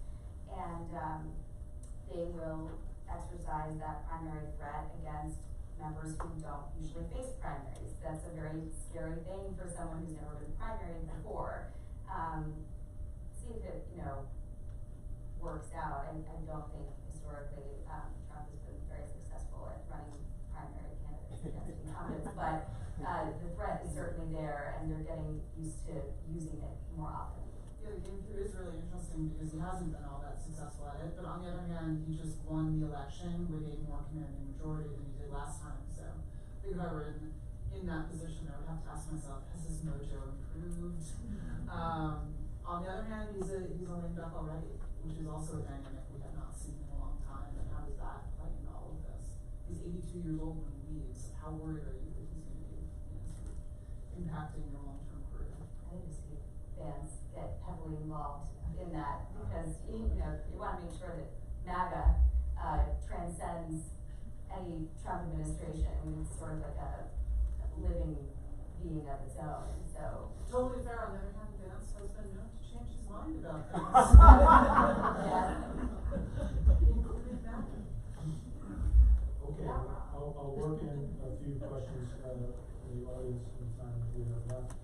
and they will exercise that primary threat against members who don't usually face primaries. That's a very scary thing for someone who's never been primaried before. See if it, works out. I don't think historically Trump has been very successful at running primary candidates against incumbents, but the threat is certainly there, and they're getting used to using it more often. Yeah, the game theory is really interesting because he hasn't been all that successful at it, but on the other hand, he just won the election with a more commanding majority than he did last time. So I think if I were in that position, I would have to ask myself, has his mojo improved? On the other hand, he's a lame duck already, which is also a dynamic we have not seen in a long time. And how does that play into all of this? He's 82 years old when he leaves. How worried are you that he's going to be, sort of impacting your long-term career? I think you see fans get heavily involved in that because you want to make sure that MAGA transcends any Trump administration. I mean, it's sort of like a living being of its own. And so totally fair. On the other hand, Vance has been known to change his mind about things. Including that. Okay, I'll work in a few questions from the audience in the time we have left.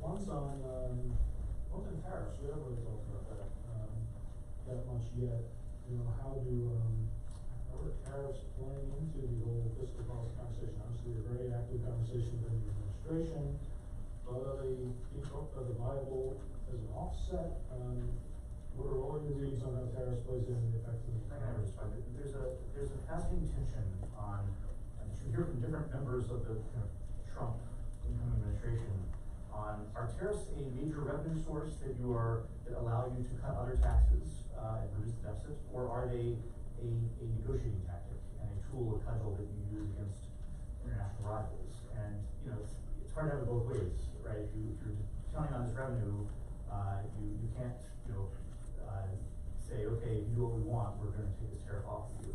One's on tariffs. We haven't really talked about that much yet. How are tariffs playing into the whole fiscal policy conversation? Obviously, a very active conversation within the administration, but are they viable as an offset? What are all your reads on how tariffs plays in the effect of the There's a fascinating tension on, you hear from different members of the Trump incoming administration on, are tariffs a major revenue source that allow you to cut other taxes and reduce the deficit, or are they a negotiating tactic and a tool, a cudgel that you use against international rivals? And it's hard to have it both ways, right? If you're counting on this revenue, you can't say, okay, if you do what we want, we're going to take this tariff off of you.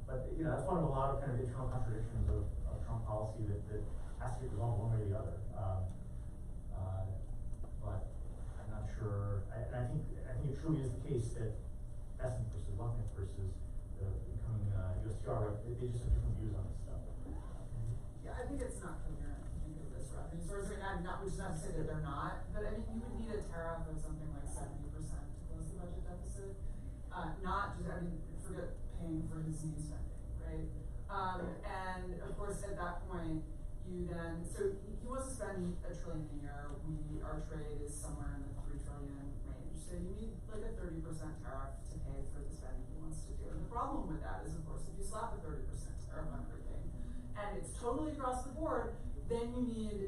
But that's one of a lot of kind of internal contradictions of Trump policy that has to get resolved one way or the other. But I'm not sure. I think it truly is the case that Essence versus Lucknick versus the incoming USTR, they just have different views on this stuff. Yeah, I think it's not coherent to think of this revenue source. Which is not to say that they're not, but I mean, you would need a tariff of something like 70% to close the budget deficit. Forget paying for his new spending, right? And of course, at that point, so he wants to spend $1 trillion a year. Our trade is somewhere in the $3 trillion range. So you need like a 30% tariff to pay for the spending he wants to do. And the problem with that is, of course, if you slap a 30% tariff on everything, and it's totally across the board, then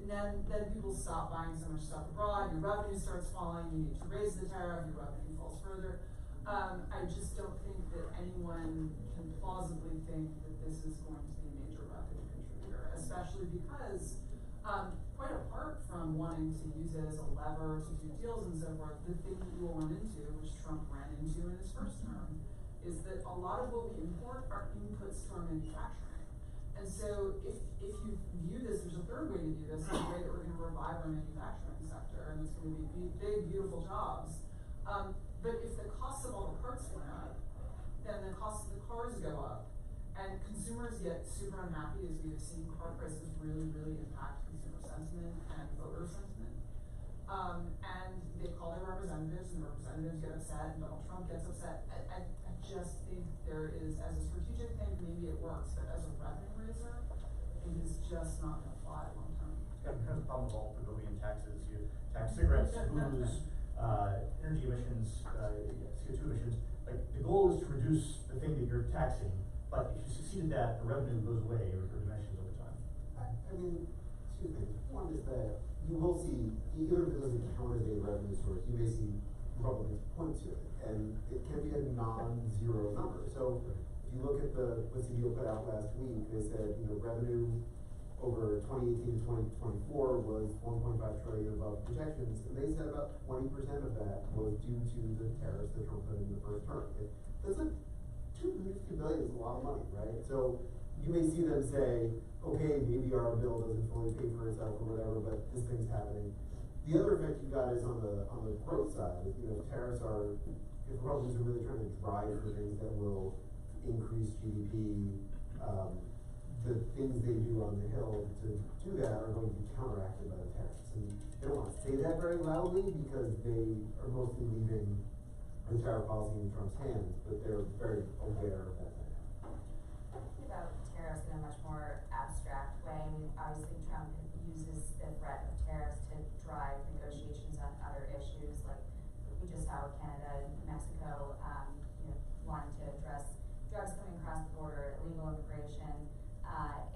then people stop buying so much stuff abroad, your revenue starts falling, you need to raise the tariff, your revenue falls further. I just don't think that anyone can plausibly think that this is going to be a major revenue contributor, especially because, quite apart from wanting to use it as a lever to do deals and so forth, the thing that you will run into, which Trump ran into in his first term, is that a lot of what we import are inputs to our manufacturing. And so if you view this, there's a third way to view this, the way that we're going to revise drive our manufacturing sector, and it's gonna be big, beautiful jobs. But if the cost of all the parts went up, then the cost of the cars go up, and consumers get super unhappy, as we have seen car prices really, really impact consumer sentiment and voter sentiment. And they call their representatives, and the representatives get upset, and Donald Trump gets upset. I just think there is, as a strategic thing, maybe it works, but as a revenue raiser, it is just not gonna fly long term. It's got kind of a problem with all Peruvian taxes. You tax cigarettes, booze, energy emissions, CO2 emissions. Like, the goal is to reduce the thing that you're taxing, but if you succeed at that, the revenue goes away or diminishes over time. I mean, two things. One is that you will see, even if it doesn't count as a revenue source, you may see Republicans point to it, and it can be a non-zero number. So if you look at what CBO put out last week, they said, revenue over 2018 to 2024 was 1.5 trillion above projections, and they said about 20% of that was due to the tariffs that Trump put in the first term. That's like $250 billion is a lot of money, right? So you may see them say, okay, maybe our bill doesn't fully pay for itself or whatever, but this thing's happening. The other effect you got is on the growth side. Tariffs are, if Republicans are really trying to drive for things that will increase GDP, the things they do on the Hill to do that are going to be counteracted by the tariffs. And they don't want to say that very loudly because they are mostly leaving the tariff policy in Trump's hands, but they're very aware of that dynamic. Thinking about tariffs in a much more abstract way, obviously Trump uses the threat of tariffs to drive negotiations on other issues, like we just saw with Canada and Mexico, wanting to address drugs coming across the border, illegal immigration,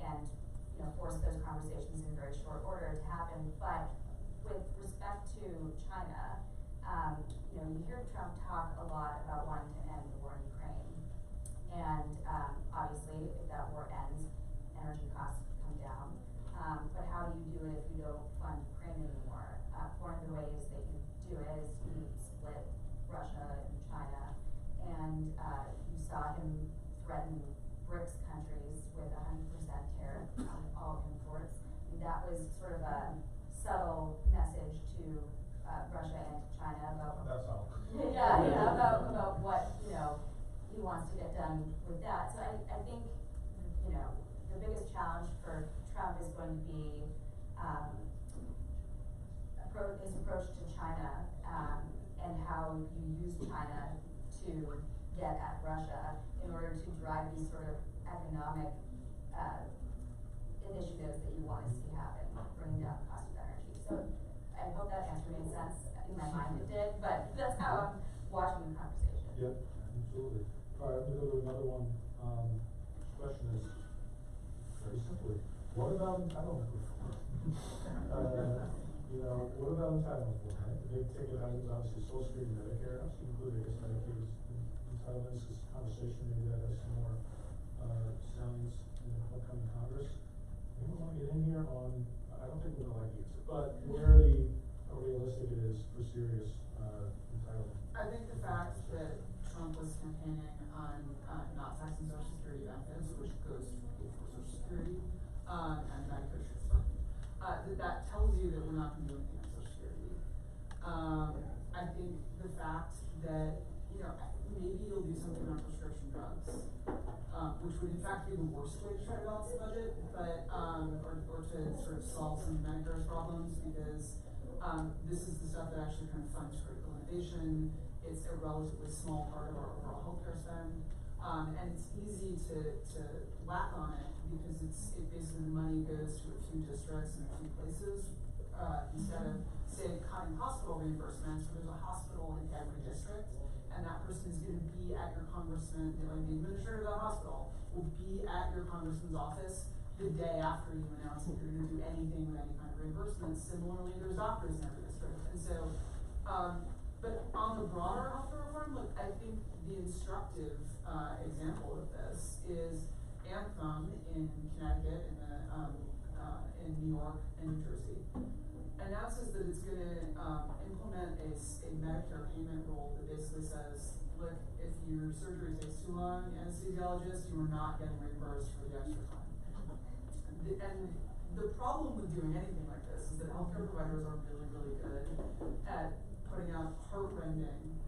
and force those conversations in very short order to happen. But with respect to China, you hear Trump talk a lot about wanting to end the war in Ukraine. And obviously, if that war ends, energy costs come down. But how do you do it if you don't fund Ukraine anymore? One of the ways that you do it is you split Russia and China. And you saw him threaten BRICS countries with 100% tariff on all imports. And that was sort of a subtle message to Russia and to China about That's all. about what he wants to get done with that. So I think the biggest challenge for Trump is going to be his approach to China and how you use China to get at Russia in order to drive these sort of economic initiatives that you want to see happen, bringing down the cost of energy. So I hope that answer made sense. In my mind it did, but that's how I'm watching the conversation. Yep, absolutely. All right, I'm gonna go to another one. Question is very simply, what about entitlement reform? What about entitlement reform, right? The big ticket items, obviously, Social Security, Medicare, obviously included, I guess, Medicaid entitlements, this conversation, maybe that has some more salience in the upcoming Congress. We don't want to get in here on, I don't think we know like the answer, but how realistic it is for serious entitlement. I think the fact that Trump was campaigning on not taxing Social Security benefits, which goes to pay for Social Security, and Medicare should fund, that tells you that we're not going to do anything on Social Security. I think the fact that, maybe you'll do something on prescription drugs, which would in fact be the worst way to try to balance the budget, but, or to sort of solve some of Medicare's problems, because this is the stuff that actually kind of funds critical innovation. It's a relatively small part of our overall healthcare spend, and it's easy to lack on it because it basically the money goes to a few districts and a few places instead of say cutting hospital reimbursements. So there's a hospital in every district, and that person is going to be at your congressman. The administrator of that hospital will be at your congressman's office the day after you announce that you're going to do anything with any kind of reimbursement. Similarly, there's doctors in every district. And so, but on the broader healthcare reform, look, I think the instructive example of this is Anthem in Connecticut, in New York, and New Jersey, announces that it's going to implement a Medicare payment rule that basically says, look, if your surgery takes too long, anesthesiologist, you are not getting reimbursed for the extra time. And the problem with doing anything like this is that healthcare providers are really, really good at putting out heartrending.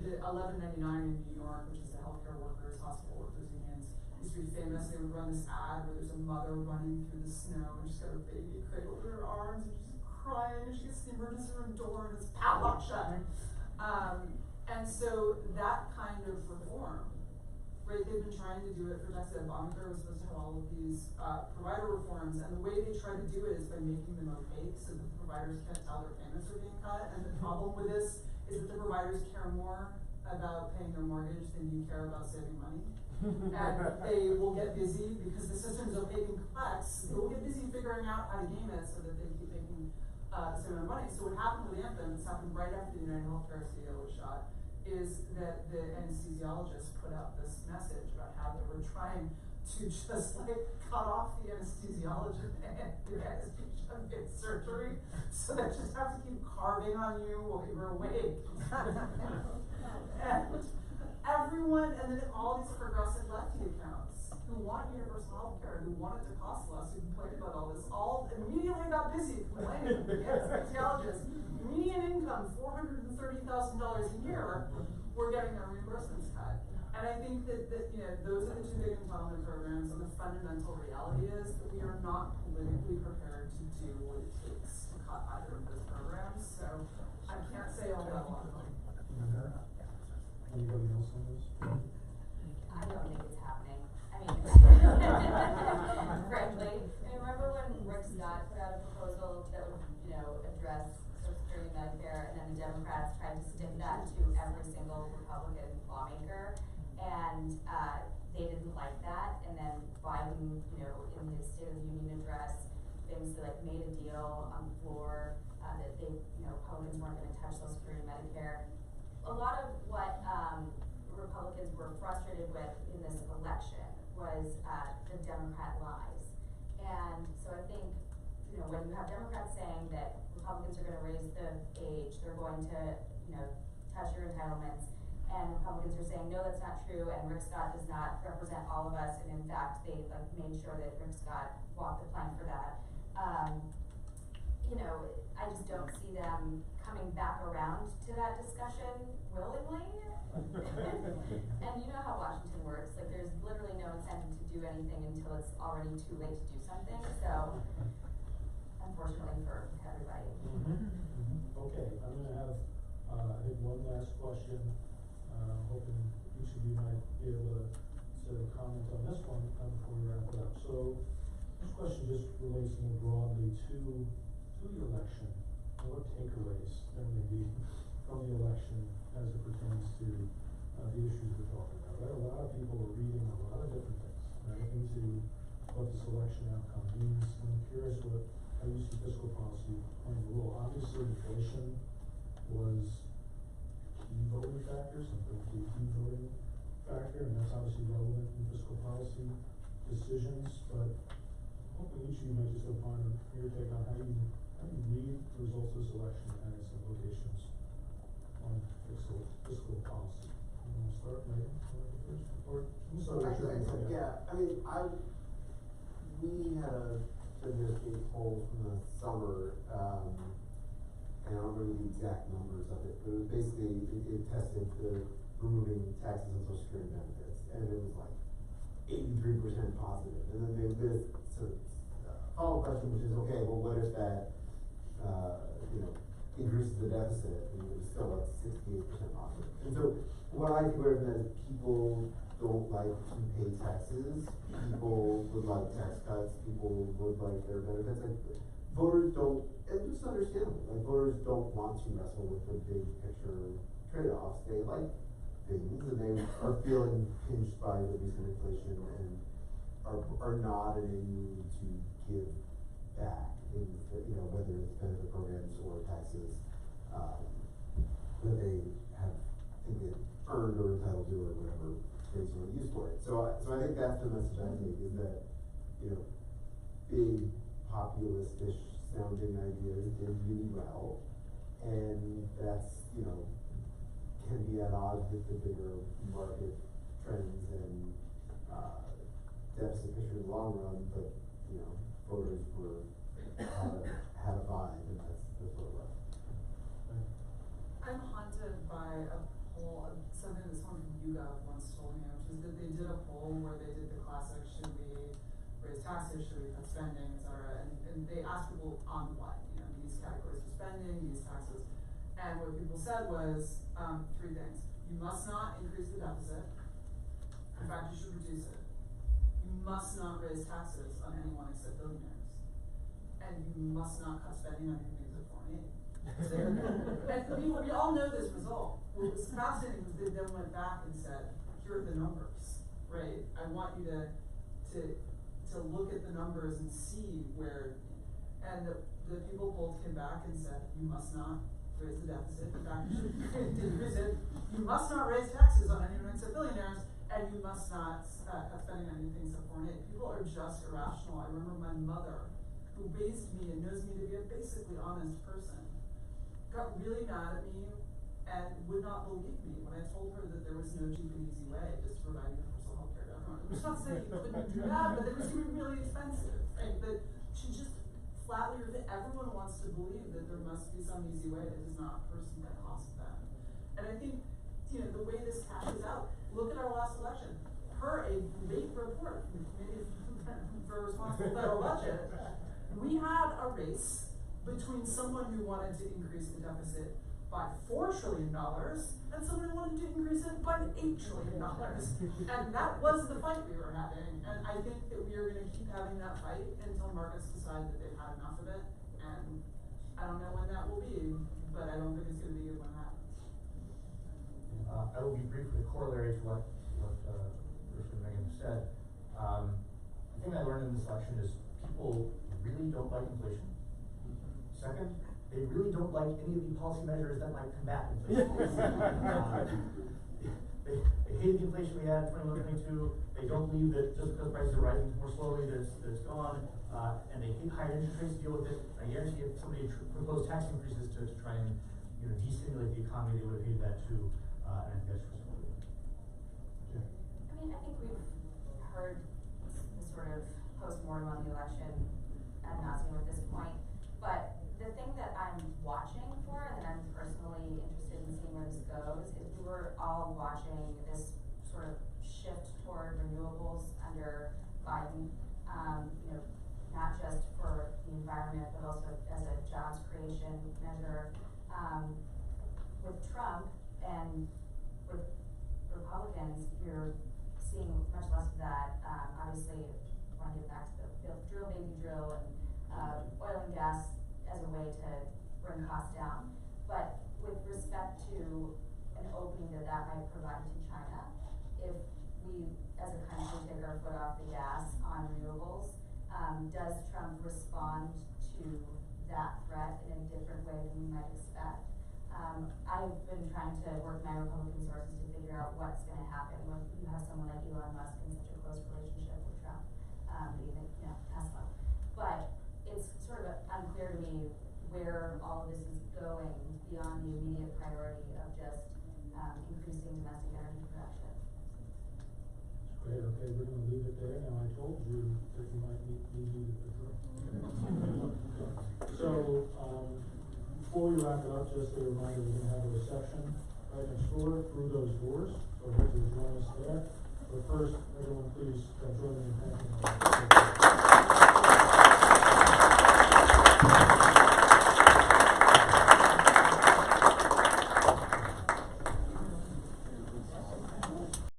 The 1199 in New York, which is the healthcare workers, hospital workers unions, used to be famous. They would run this ad where there's a mother running through the snow and she's got her baby cradled in her arms and she's crying and she gets to the emergency room door and it's padlocked shut. And so that kind of reform, right, they've been trying to do it for decades. Obamacare was supposed to have all of these provider reforms, and the way they try to do it is by making them opaque so that the providers can't tell their payments are being cut. And the problem with this is that the providers care more about paying their mortgage than you care about saving money. And they will get busy because the system is opaque and complex. They will get busy figuring out how to game it so that they keep making the same amount of money. So what happened with Anthem, this happened right after the United Healthcare CEO was shot, is that the anesthesiologists put out this message about how they were trying to just like cut off the anesthesiologist and your anesthesia and get surgery, so they just have to keep carving on you while you're awake. And everyone, and then all these progressive lefty accounts who want universal health care, who want it to cost less, who complain about all this, all immediately got busy complaining to the anesthesiologists. Median income, $430,000 a year, we're getting their reimbursements cut. And I think that you know, those are the two big entitlement programs, and the fundamental reality is that we are not politically prepared to do what it takes to cut either of those programs. So I can't say I'll have a lot of them. Anybody else on this? I don't think it's happening. I mean, frankly, I mean, remember when Rick Scott put out a proposal that would, you know, address Social Security, Medicare, and then the Democrats tried to stick that to every single Republican lawmaker, and they didn't like that. And then Biden, you know, in his State of the Union address, famously like made a deal on the floor that they, you know, Republicans weren't going to touch Social Security, Medicare. A lot of what Republicans were frustrated with in this election was the Democrat lies. And so I think, you know, when you have Democrats saying that Republicans are going to raise the age, they're going to, you know, touch your entitlements, and Republicans are saying, no, that's not true, and Rick Scott does not represent all of us, and in fact, they like made sure that Rick Scott walked the plank for that. You know, I just don't see them coming back around to that discussion willingly. And you know how Washington works. Like, there's literally no incentive to do anything until it's already too late to do something. So, unfortunately for everybody. Okay, I'm going to have, I think, one last question. Hoping each of you might be able to comment on this one before we wrap it up. So, this question just relates more broadly to the election, and what takeaways there may be from the election as it pertains to the issues we're talking about. Right? A lot of people are reading a lot of different things, right, into what this election outcome means. I'm curious how you see fiscal policy playing a role. Obviously, inflation was key voting factor, something key voting factor, and that's obviously relevant in fiscal policy decisions. But I'm hoping each of you might just opine on your take on how you read the results of this election and its implications on fiscal policy. You want to start, Megan? Or we'll start with you. Yeah, I mean, we had a WSJ poll from the summer, and I don't remember the exact numbers of it, but it was basically, it tested the removing taxes on Social Security benefits, and it was like 83% positive. And then they did sort of follow-up question, which is, okay, well, what if that, you know, increases the deficit, and it was still like 68% positive. And so what I think is that people don't like to pay taxes, people would like tax cuts, people would like their benefits. Like, voters don't, and it's understandable, like voters don't want to wrestle with the big picture trade-offs. They like things, and they are feeling pinched by the recent inflation and are not in a need to give back in, you know, whether it's benefit programs or taxes that they have, think they earned or entitled to, or whatever phrase you want to use for it. So I think that's the message I take, is that, you know, big populist-ish sounding ideas did really well, and that's, you know, can be at odds with the bigger market trends and deficit picture in the long run, but, you know, voters had a vibe, and that's what it was. I'm haunted by a poll, something that someone from YouGov once told me, which is that they did a poll where they did the classic, should we raise taxes, should we cut spending, et cetera, and they asked people on what, these categories of spending, these taxes, and what people said was, three things. You must not increase the deficit. In fact, you should reduce it. You must not raise taxes on anyone except billionaires. And you must not cut spending on anything except foreign aid. And we all know this result. What was fascinating was they then went back and said, here are the numbers, right? I want you to look at the numbers and see where, and the people polled came back and said, you must not raise the deficit. In fact, you should decrease it. You must not raise taxes on anyone except billionaires, and you must not cut spending on anything except foreign aid. People are just irrational. I remember my mother, who raised me and knows me to be a basically honest person, got really mad at me and would not believe me when I told her that there was no cheap and easy way just to provide universal health care to everyone. Which is not to say you couldn't do that, but it was going to be really expensive, right? That she just flatly refused. Everyone wants to believe that there must be some easy way that does not personally cost them. And I think, the way this cashes out, look at our last election. Per a late report from the Committee for Responsible Federal Budget, we had a race between someone who wanted to increase the deficit by $4 trillion and someone who wanted to increase it by $8 trillion. And that was the fight we were having. And I think that we are going to keep having that fight until markets decide that they've had enough of it. And I don't know when that will be, but I don't think it's going to be good when it happens. I will be brief with corollary to what Rich and Megan said. The thing I learned in this election is people really don't like inflation. Second, they really don't like any of the policy measures that might combat inflation. They hate the inflation we had in 21-22. They don't believe that just because prices are rising more slowly that it's gone. And they hate higher interest rates to deal with it. I guarantee if somebody proposed tax increases to try and de-stimulate the economy, they would have hated that too. And I think that's just what we're doing. I think we've heard the sort of post-mortem on the election ad nauseum at this point, but the thing that I'm watching for and that I'm personally interested in seeing where this goes is we were all watching this sort of shift toward renewables under Biden, not just for the environment, but also as a jobs creation measure. With Trump and with Republicans, you're seeing much less of that. Obviously, I want to get back to the drill, baby drill, and oil and gas as a way to bring costs down. But with respect to an opening that might provide to China, if we, as a country, take our foot off the gas on renewables, does Trump respond to that threat in a different way than we might expect? I've been trying to work my Republican sources to figure out what's going to happen when you have someone like Elon Musk in such a close relationship with Trump, even Tesla. But it's sort of unclear to me where all of this is going beyond the immediate priority of just increasing domestic energy production. Great, okay, we're going to leave it there. Now, I told you that you might need me to drill. So, before we wrap it up, just a reminder, we're going to have a reception right next door through those doors. So hopefully you'll join us there. But first, everyone please join me in thanking